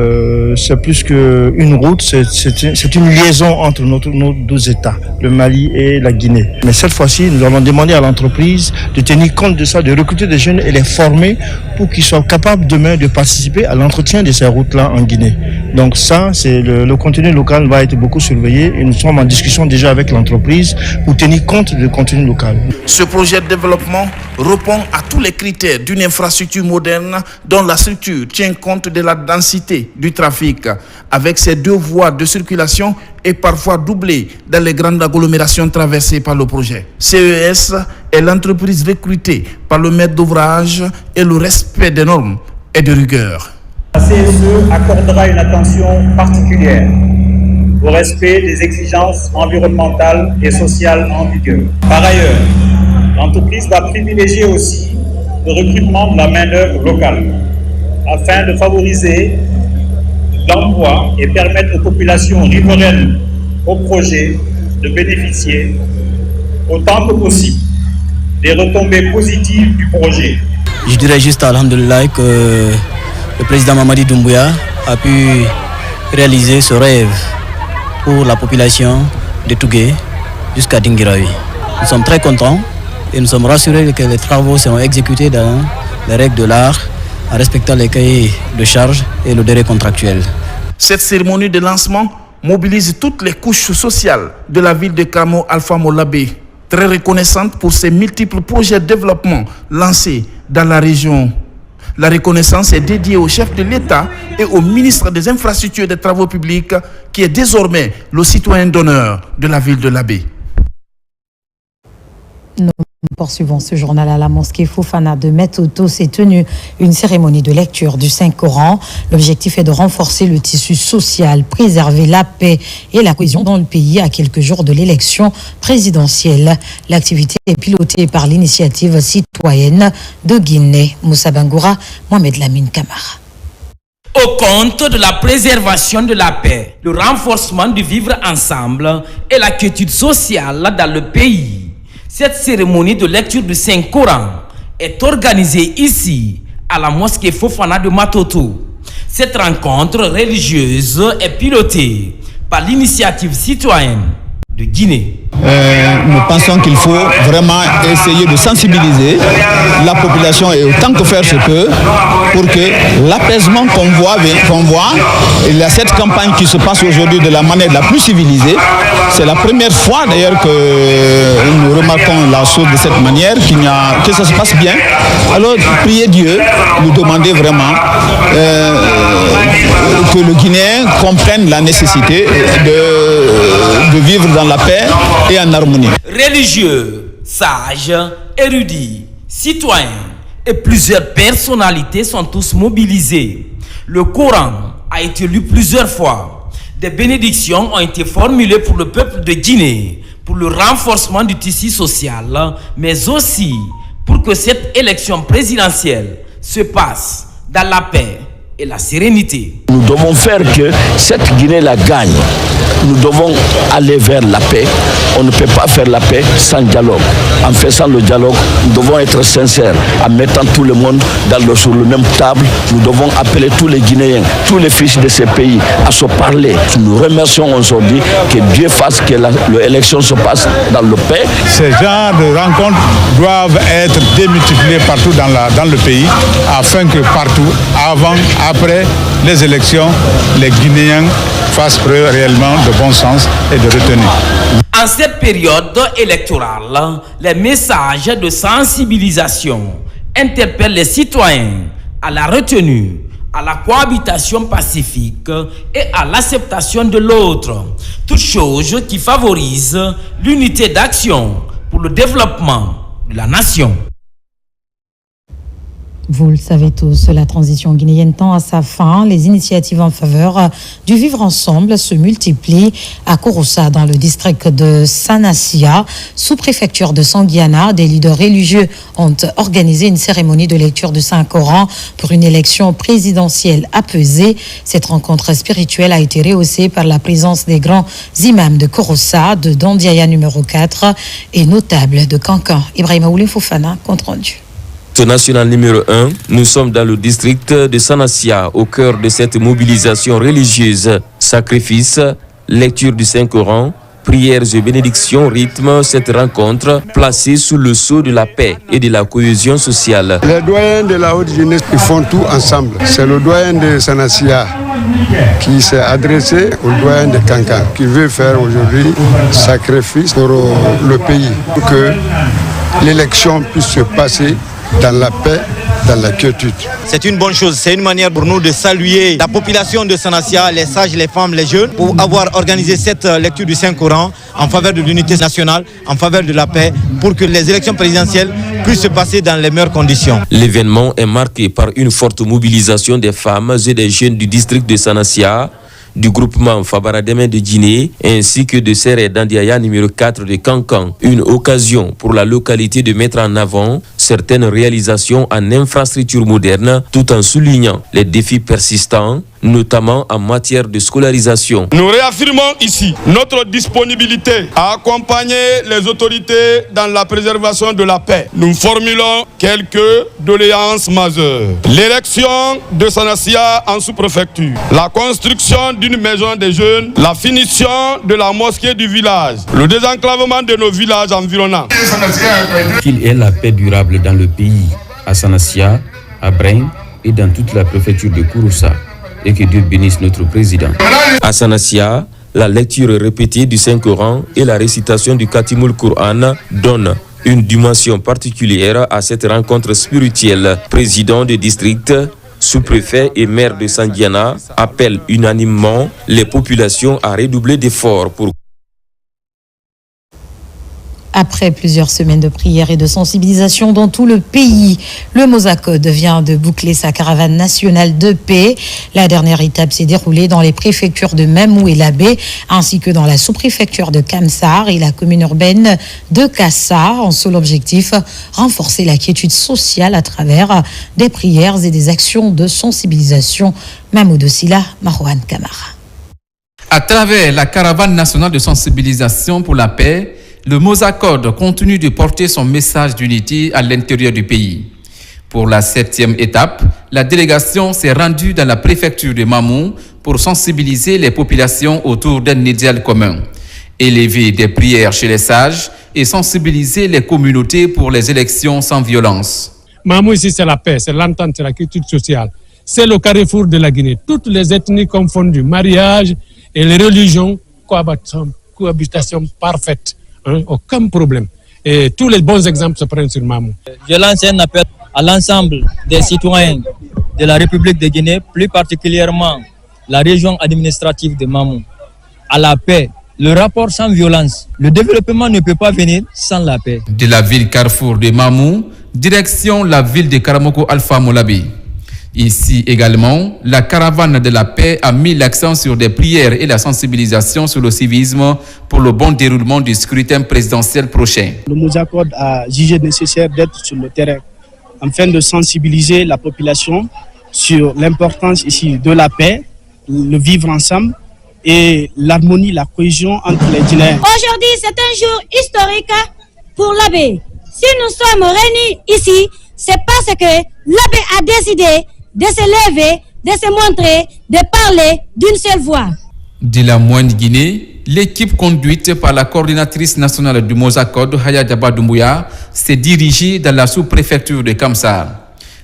c'est plus qu'une route, c'est une liaison entre nos 2 États, le Mali et la Guinée. Mais cette fois-ci, nous allons demander à l'entreprise de tenir compte de ça, de recruter des jeunes et les former pour qu'ils soient capables demain de participer à l'entretien de ces routes-là en Guinée. Donc ça, c'est le contenu local va être beaucoup surveillé et nous sommes en discussion déjà avec l'entreprise pour tenir compte du contenu local. Ce projet de développement répond à tous les critères d'une infrastructure moderne dont la structure tient compte de la densité du trafic, avec ses 2 voies de circulation et parfois doublées dans les grandes agglomérations traversées par le projet. CES est l'entreprise recrutée par le maître d'ouvrage et le respect des normes et de rigueur. La CSE accordera une attention particulière au respect des exigences environnementales et sociales en vigueur. Par ailleurs, l'entreprise va privilégier aussi le recrutement de la main-d'œuvre locale afin de favoriser l'emploi et permettre aux populations riveraines au projet de bénéficier autant que possible des retombées positives du projet. Je dirais juste alhamdoulilah que le président Mamadi Doumbouya a pu réaliser ce rêve pour la population de Tougué jusqu'à Dingirawi. Nous sommes très contents et nous sommes rassurés que les travaux seront exécutés dans les règles de l'art en respectant les cahiers de charges et le délai contractuel. Cette cérémonie de lancement mobilise toutes les couches sociales de la ville de Kamo Alpha Molabé, très reconnaissante pour ses multiples projets de développement lancés dans la région. La reconnaissance est dédiée au chef de l'État et au ministre des Infrastructures et des Travaux publics, qui est désormais le citoyen d'honneur de la ville de Labé. Poursuivons ce journal à la mosquée Fofana de Metoto. S'est tenue une cérémonie de lecture du Saint-Coran. L'objectif est de renforcer le tissu social, préserver la paix et la cohésion dans le pays à quelques jours de l'élection présidentielle. L'activité est pilotée par l'initiative citoyenne de Guinée. Moussa Bangoura, Mohamed Lamine Kamara. Au compte de la préservation de la paix, le renforcement du vivre ensemble et la quiétude sociale dans le pays. Cette cérémonie de lecture du Saint-Coran est organisée ici, à la mosquée Fofana de Matoto. Cette rencontre religieuse est pilotée par l'initiative citoyenne de Guinée. Nous pensons qu'il faut vraiment essayer de sensibiliser la population et autant que faire se peut pour que l'apaisement qu'on voit, il y a cette campagne qui se passe aujourd'hui de la manière la plus civilisée. C'est la première fois d'ailleurs que nous remarquons la chose de cette manière, que ça se passe bien. Alors priez Dieu, nous demander vraiment que le Guinéen comprenne la nécessité de vivre dans la paix et en harmonie. Religieux, sages, érudits, citoyens et plusieurs personnalités sont tous mobilisés. Le Coran a été lu plusieurs fois. Des bénédictions ont été formulées pour le peuple de Guinée, pour le renforcement du tissu social, mais aussi pour que cette élection présidentielle se passe dans la paix et la sérénité. Nous devons faire que cette Guinée la gagne. Nous devons aller vers la paix. On ne peut pas faire la paix sans dialogue. En faisant le dialogue, nous devons être sincères. En mettant tout le monde sur la même table, nous devons appeler tous les Guinéens, tous les fils de ces pays à se parler. Nous remercions aujourd'hui que Dieu fasse que l'élection se passe dans le paix. Ces genres de rencontres doivent être démultipliés partout dans le pays afin que partout, avant, après les élections, les Guinéens fassent preuve réellement de bon sens et de retenue. En cette période électorale, les messages de sensibilisation interpellent les citoyens à la retenue, à la cohabitation pacifique et à l'acceptation de l'autre. Toutes choses qui favorisent l'unité d'action pour le développement de la nation. Vous le savez tous, la transition guinéenne tend à sa fin. Les initiatives en faveur du vivre ensemble se multiplient à Kouroussa, dans le district de Sanassia, sous-préfecture de Sanguiana. Des leaders religieux ont organisé une cérémonie de lecture du Saint-Coran pour une élection présidentielle apaisée. Cette rencontre spirituelle a été rehaussée par la présence des grands imams de Kouroussa, de Dondiaya numéro 4 et notables de Kankan. Ibrahima Oulim Fofana, compte rendu. National numéro 1, nous sommes dans le district de Sanassia, au cœur de cette mobilisation religieuse. Sacrifices, lecture du Saint-Coran, prières et bénédictions rythment cette rencontre placée sous le sceau de la paix et de la cohésion sociale. Les doyens de la haute jeunesse, ils font tout ensemble. C'est le doyen de Sanassia qui s'est adressé au doyen de Kankan, qui veut faire aujourd'hui sacrifice pour le pays, pour que l'élection puisse se passer dans la paix, dans la quiétude. C'est une bonne chose, c'est une manière pour nous de saluer la population de Sanassia, les sages, les femmes, les jeunes, pour avoir organisé cette lecture du Saint-Coran en faveur de l'unité nationale, en faveur de la paix, pour que les élections présidentielles puissent se passer dans les meilleures conditions. L'événement est marqué par une forte mobilisation des femmes et des jeunes du district de Sanassia, du groupement Fabarademe de Guinée ainsi que de Serre Dandiaya numéro 4 de Kankan. Une occasion pour la localité de mettre en avant certaines réalisations en infrastructures modernes tout en soulignant les défis persistants, notamment en matière de scolarisation. Nous réaffirmons ici notre disponibilité à accompagner les autorités dans la préservation de la paix. Nous formulons quelques doléances majeures. L'élection de Sanassia en sous-préfecture, la construction d'une maison des jeunes, la finition de la mosquée du village, le désenclavement de nos villages environnants. Qu'il y ait la paix durable dans le pays, à Sanassia, à Brain et dans toute la préfecture de Kouroussa. Et que Dieu bénisse notre président. À Sanassia, la lecture répétée du Saint-Coran et la récitation du Khatimul Coran donnent une dimension particulière à cette rencontre spirituelle. Président de district, sous-préfet et maire de Sanguiana appellent unanimement les populations à redoubler d'efforts pour Après plusieurs semaines de prières et de sensibilisation dans tout le pays, le Mosacode vient de boucler sa caravane nationale de paix. La dernière étape s'est déroulée dans les préfectures de Mamou et Labé, ainsi que dans la sous-préfecture de Kamsar et la commune urbaine de Kassa. En seul objectif, renforcer la quiétude sociale à travers des prières et des actions de sensibilisation. Mahmoud Silla, Marouane Kamara. À travers la caravane nationale de sensibilisation pour la paix, le Mosacode continue de porter son message d'unité à l'intérieur du pays. Pour la 7e étape, la délégation s'est rendue dans la préfecture de Mamou pour sensibiliser les populations autour d'un idéal commun, élever des prières chez les sages et sensibiliser les communautés pour les élections sans violence. Mamou ici, c'est la paix, c'est l'entente, c'est la culture sociale. C'est le carrefour de la Guinée. Toutes les ethnies confondues, mariage et les religions, cohabitation parfaite. Aucun problème. Et tous les bons exemples se prennent sur Mamou. Je lance un appel à l'ensemble des citoyens de la République de Guinée, plus particulièrement la région administrative de Mamou, à la paix. Le rapport sans violence. Le développement ne peut pas venir sans la paix. De la ville carrefour de Mamou, direction la ville de Karamoko Alpha Molabi. Ici également, la caravane de la paix a mis l'accent sur des prières et la sensibilisation sur le civisme pour le bon déroulement du scrutin présidentiel prochain. Le Mosacode a jugé nécessaire d'être sur le terrain afin de sensibiliser la population sur l'importance ici de la paix, le vivre ensemble et l'harmonie, la cohésion entre les Guinéens. Aujourd'hui, c'est un jour historique pour l'abbé. Si nous sommes réunis ici, c'est parce que l'abbé a décidé de se lever, de se montrer, de parler d'une seule voix. De la Moine Guinée, l'équipe conduite par la coordinatrice nationale du Mosacode, Haya Daba Doumbouya, s'est dirigée dans la sous-préfecture de Kamsar.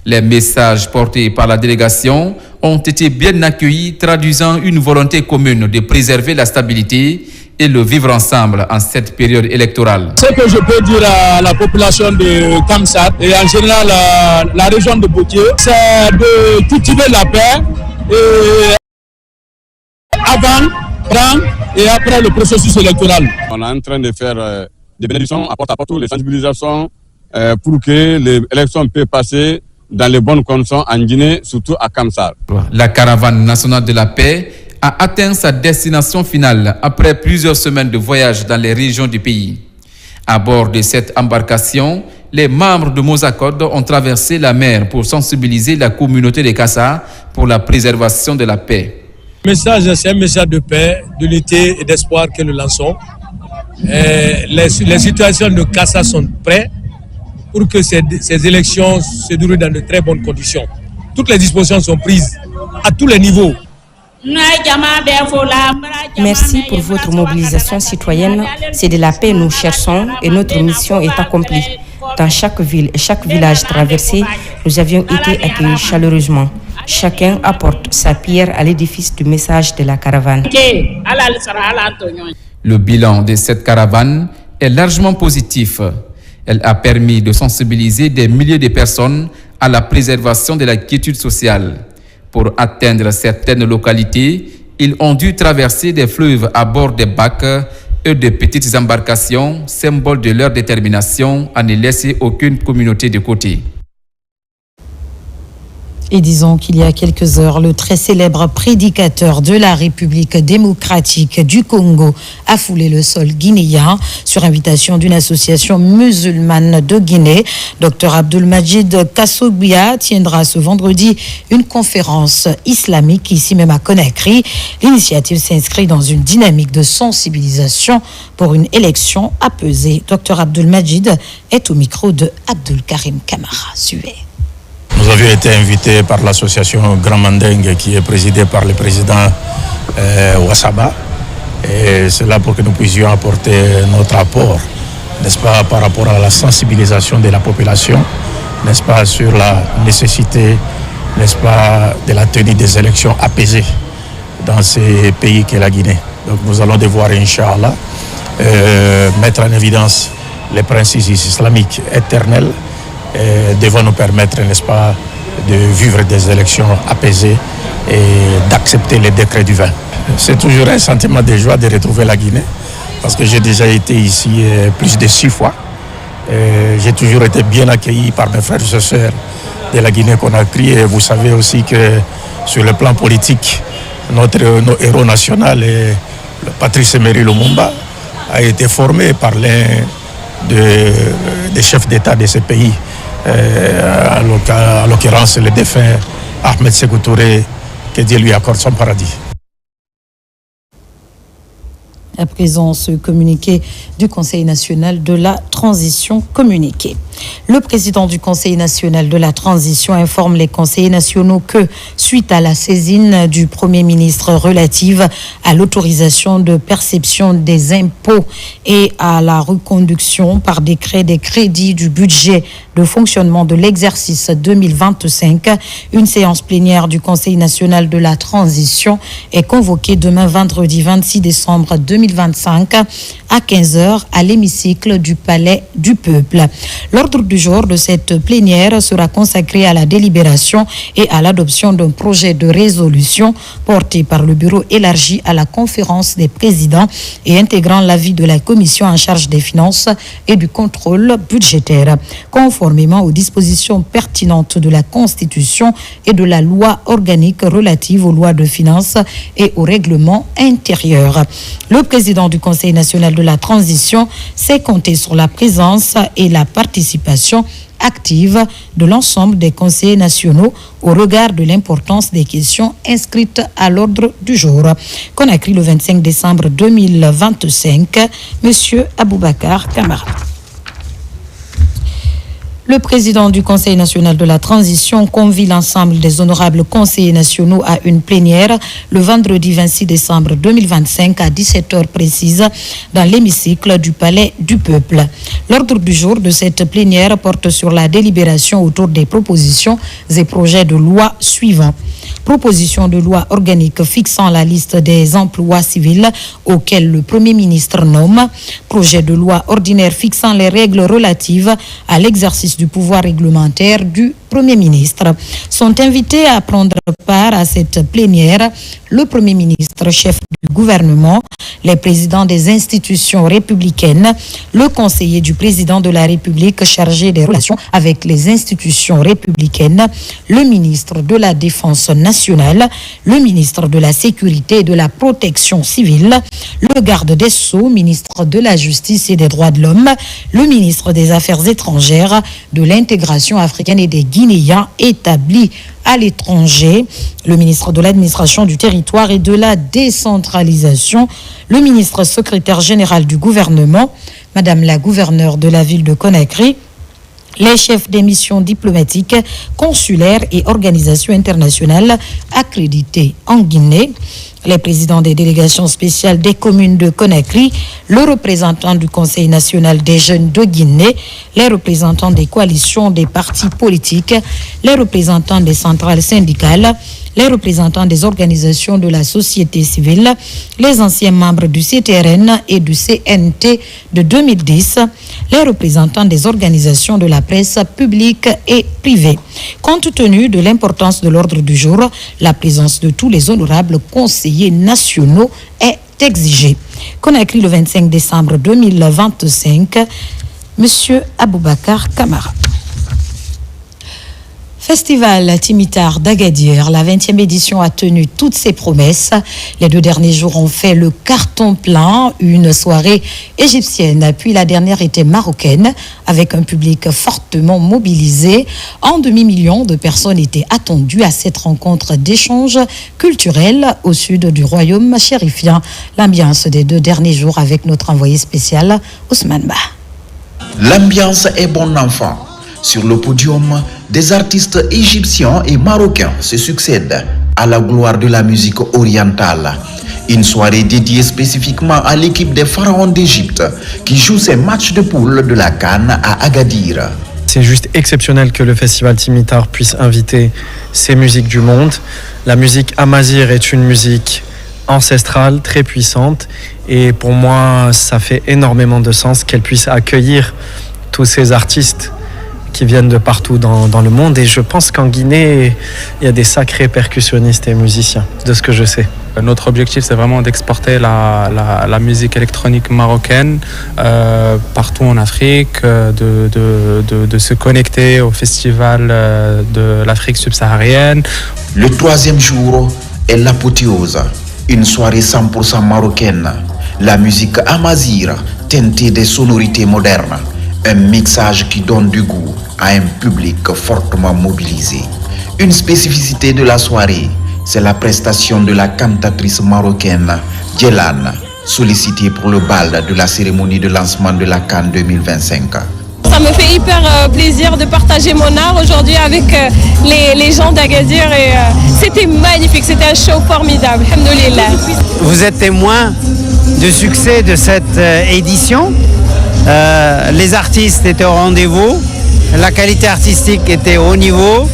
Les messages portés par la délégation ont été bien accueillis, traduisant une volonté commune de préserver la stabilité et le vivre ensemble en cette période électorale. Ce que je peux dire à la population de Kamsar et en général la région de Boutier, c'est de cultiver la paix et avant, pendant et après le processus électoral. On est en train de faire des bénédictions à porte à porte, les sensibilisations pour que les élections puissent passer dans les bonnes conditions en Guinée, surtout à Kamsar. La caravane nationale de la paix a atteint sa destination finale après plusieurs semaines de voyage dans les régions du pays. À bord de cette embarcation, les membres de Mosacode ont traversé la mer pour sensibiliser la communauté de Kassa pour la préservation de la paix. Le message, c'est un message de paix, d'unité et d'espoir que nous lançons. Les situations de Kassa sont prêtes pour que ces élections se déroulent dans de très bonnes conditions. Toutes les dispositions sont prises à tous les niveaux. Merci pour votre mobilisation citoyenne. C'est de la paix que nous cherchons et notre mission est accomplie. Dans chaque ville et chaque village traversé, nous avions été accueillis chaleureusement. Chacun apporte sa pierre à l'édifice du message de la caravane. Le bilan de cette caravane est largement positif. Elle a permis de sensibiliser des milliers de personnes à la préservation de la quiétude sociale. Pour atteindre certaines localités, ils ont dû traverser des fleuves à bord des bacs et de petites embarcations, symbole de leur détermination à ne laisser aucune communauté de côté. Et disons qu'il y a quelques heures, le très célèbre prédicateur de la République démocratique du Congo a foulé le sol guinéen sur invitation d'une association musulmane de Guinée. Dr Abdulmajid Kassogbia tiendra ce vendredi une conférence islamique ici même à Conakry. L'initiative s'inscrit dans une dynamique de sensibilisation pour une élection apaisée. Dr Abdulmajid est au micro de Abdul Karim Kamara. Suivez. Nous avions été invités par l'association Grand Mandingue qui est présidée par le président Ouassaba. Et c'est là pour que nous puissions apporter notre apport, n'est-ce pas, par rapport à la sensibilisation de la population, n'est-ce pas, sur la nécessité, n'est-ce pas, de la tenue des élections apaisées dans ces pays qu'est la Guinée. Donc nous allons devoir, Inch'Allah, mettre en évidence les principes islamiques éternels devant nous permettre, n'est-ce pas, de vivre des élections apaisées et d'accepter les décrets du vin. C'est toujours un sentiment de joie de retrouver la Guinée. parce que j'ai déjà été ici plus de 6 fois. J'ai toujours été bien accueilli par mes frères et sœurs de la Guinée-Conakry. Et vous savez aussi que sur le plan politique, notre héros national, Patrice Emery Lumumba, a été formé par l'un des chefs d'État de ce pays, à l'occurrence le défunt Ahmed Sékou Touré, que Dieu lui accorde son paradis. À présent, ce communiqué du Conseil national de la transition communiqué. Le président du Conseil national de la transition informe les conseillers nationaux que, suite à la saisine du Premier ministre relative à l'autorisation de perception des impôts et à la reconduction par décret des crédits du budget de fonctionnement de l'exercice 2025, une séance plénière du Conseil national de la transition est convoquée demain vendredi 26 décembre 2025 à 15h à l'hémicycle du Palais du Peuple. L'ordre du jour de cette plénière sera consacré à la délibération et à l'adoption d'un projet de résolution porté par le bureau élargi à la conférence des présidents et intégrant l'avis de la commission en charge des finances et du contrôle budgétaire, conformément aux dispositions pertinentes de la Constitution et de la loi organique relative aux lois de finances et au règlement intérieur. Le président du Conseil national de la transition sait compter sur la présence et la participation active de l'ensemble des conseillers nationaux au regard de l'importance des questions inscrites à l'ordre du jour. Conakry le 25 décembre 2025, M. Aboubakar Kamara. Le président du Conseil national de la transition convie l'ensemble des honorables conseillers nationaux à une plénière le vendredi 26 décembre 2025 à 17h précise dans l'hémicycle du Palais du Peuple. L'ordre du jour de cette plénière porte sur la délibération autour des propositions et projets de loi suivants. Proposition de loi organique fixant la liste des emplois civils auxquels le Premier ministre nomme. Projet de loi ordinaire fixant les règles relatives à l'exercice du pouvoir réglementaire du Premier ministre. Sont invités à prendre part à cette plénière le Premier ministre, chef du gouvernement, les présidents des institutions républicaines, le conseiller du président de la République chargé des relations avec les institutions républicaines, le ministre de la Défense nationale, le ministre de la Sécurité et de la Protection civile, le garde des Sceaux, ministre de la Justice et des Droits de l'Homme, le ministre des Affaires étrangères, de l'intégration africaine et des Guinéens établis à l'étranger, le ministre de l'Administration du Territoire et de la Décentralisation, le ministre secrétaire général du gouvernement, Madame la gouverneure de la ville de Conakry, les chefs des missions diplomatiques, consulaires et organisations internationales accréditées en Guinée, les présidents des délégations spéciales des communes de Conakry, le représentant du Conseil national des jeunes de Guinée, les représentants des coalitions des partis politiques, les représentants des centrales syndicales, les représentants des organisations de la société civile, les anciens membres du CTRN et du CNT de 2010, les représentants des organisations de la presse publique et privée. Compte tenu de l'importance de l'ordre du jour, la présence de tous les honorables conseillers nationaux est exigée. Conakry le 25 décembre 2025, M. Aboubakar Kamara. Festival Timitar d'Agadir, la 20e édition a tenu toutes ses promesses. Les 2 derniers jours ont fait le carton plein, une soirée égyptienne, puis la dernière était marocaine, avec un public fortement mobilisé. Un demi-million de personnes étaient attendues à cette rencontre d'échange culturel au sud du royaume chérifien. L'ambiance des 2 derniers jours avec notre envoyé spécial, Ousmane Ba. L'ambiance est bon enfant. Sur le podium, des artistes égyptiens et marocains se succèdent à la gloire de la musique orientale. Une soirée dédiée spécifiquement à l'équipe des pharaons d'Égypte qui joue ses matchs de poule de la CAN à Agadir. C'est juste exceptionnel que le festival Timitar puisse inviter ces musiques du monde. La musique amazigh est une musique ancestrale, très puissante, et pour moi, ça fait énormément de sens qu'elle puisse accueillir tous ces artistes qui viennent de partout dans le monde. Et je pense qu'en Guinée, il y a des sacrés percussionnistes et musiciens, de ce que je sais. Notre objectif, c'est vraiment d'exporter la musique électronique marocaine partout en Afrique, de se connecter au festival de l'Afrique subsaharienne. Le troisième jour est l'apothéose, une soirée 100% marocaine. La musique amazigh teintée des sonorités modernes, un mixage qui donne du goût à un public fortement mobilisé. Une spécificité de la soirée, c'est la prestation de la cantatrice marocaine Djelan, sollicitée pour le bal de la cérémonie de lancement de la CAN 2025. Ça me fait hyper plaisir de partager mon art aujourd'hui avec les gens d'Agadir et c'était magnifique, c'était un show formidable. Alhamdoulilah. Vous êtes témoin du succès de cette édition. Les artistes étaient au rendez-vous, la qualité artistique était au niveau.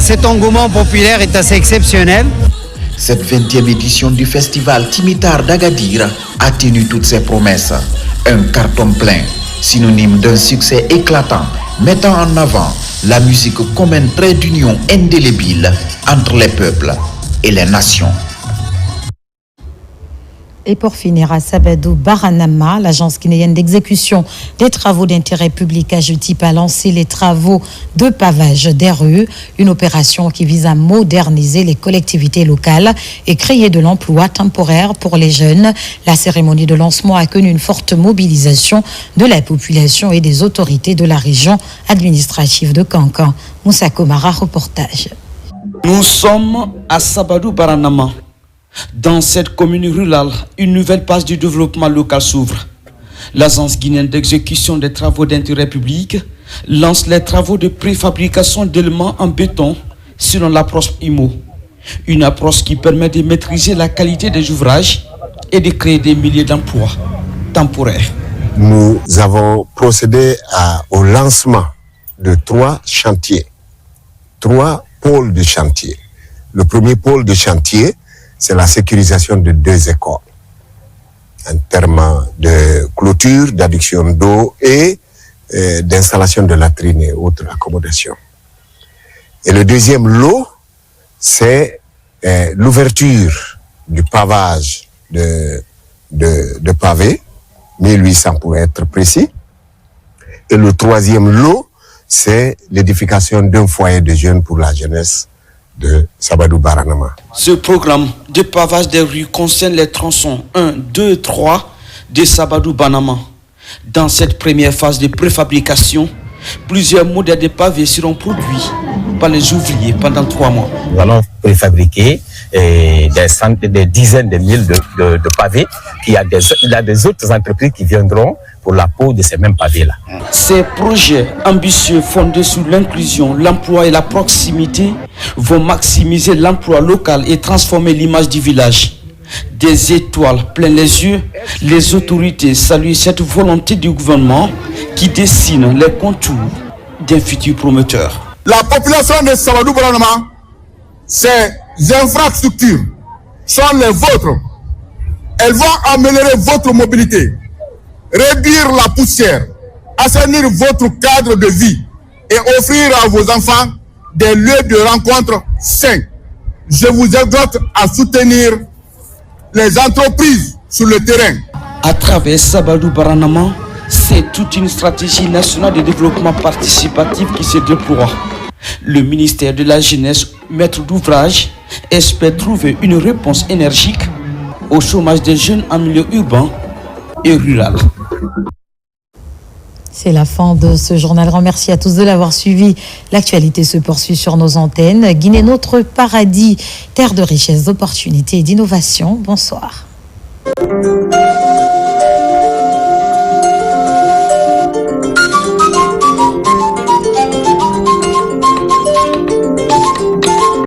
Cet engouement populaire est assez exceptionnel. Cette 20e édition du festival Timitar d'Agadir a tenu toutes ses promesses. Un carton plein, synonyme d'un succès éclatant, mettant en avant la musique comme un trait d'union indélébile entre les peuples et les nations. Et pour finir, à Sabadou Baranama, l'agence guinéenne d'exécution des travaux d'intérêt public AGETIP a lancé les travaux de pavage des rues, une opération qui vise à moderniser les collectivités locales et créer de l'emploi temporaire pour les jeunes. La cérémonie de lancement a connu une forte mobilisation de la population et des autorités de la région administrative de Kankan. Moussa Komara, reportage. Nous sommes à Sabadou Baranama. Dans cette commune rurale, une nouvelle page du développement local s'ouvre. L'agence guinéenne d'exécution des travaux d'intérêt public lance les travaux de préfabrication d'éléments en béton selon l'approche IMO. Une approche qui permet de maîtriser la qualité des ouvrages et de créer des milliers d'emplois temporaires. Nous avons procédé au lancement de 3 chantiers, 3 pôles de chantier. Le premier pôle de chantier, c'est la sécurisation de 2 écoles en termes de clôture, d'adduction d'eau et d'installation de latrines et autres accommodations. Et le deuxième lot, c'est l'ouverture du pavage de pavés, 1800 pour être précis. Et le troisième lot, c'est l'édification d'un foyer de jeunes pour la jeunesse de Sabadou Baranama. Ce programme de pavage des rues concerne les tronçons 1, 2, 3 de Sabadou Baranama. Dans cette première phase de préfabrication, plusieurs modèles de pavés seront produits par les ouvriers pendant 3 mois. Nous allons préfabriquer des dizaines de mille de pavés. Il y a des autres entreprises qui viendront pour la peau de ces mêmes pavés-là. Ces projets ambitieux fondés sur l'inclusion, l'emploi et la proximité vont maximiser l'emploi local et transformer l'image du village. Des étoiles plein les yeux, les autorités saluent cette volonté du gouvernement qui dessine les contours d'un futur prometteur. La population de Sabadou Baranama, ces infrastructures sont les vôtres. Elles vont améliorer votre mobilité, réduire la poussière, assainir votre cadre de vie et offrir à vos enfants des lieux de rencontre sains. Je vous exhorte à soutenir les entreprises sur le terrain. À travers Sabadou Baranama, c'est toute une stratégie nationale de développement participatif qui se déploie. Le ministère de la Jeunesse, maître d'ouvrage, espère trouver une réponse énergique au chômage des jeunes en milieu urbain et rural. C'est la fin de ce journal. Merci à tous de l'avoir suivi. L'actualité se poursuit sur nos antennes. Guinée, notre paradis, terre de richesse, d'opportunités et d'innovation. Bonsoir.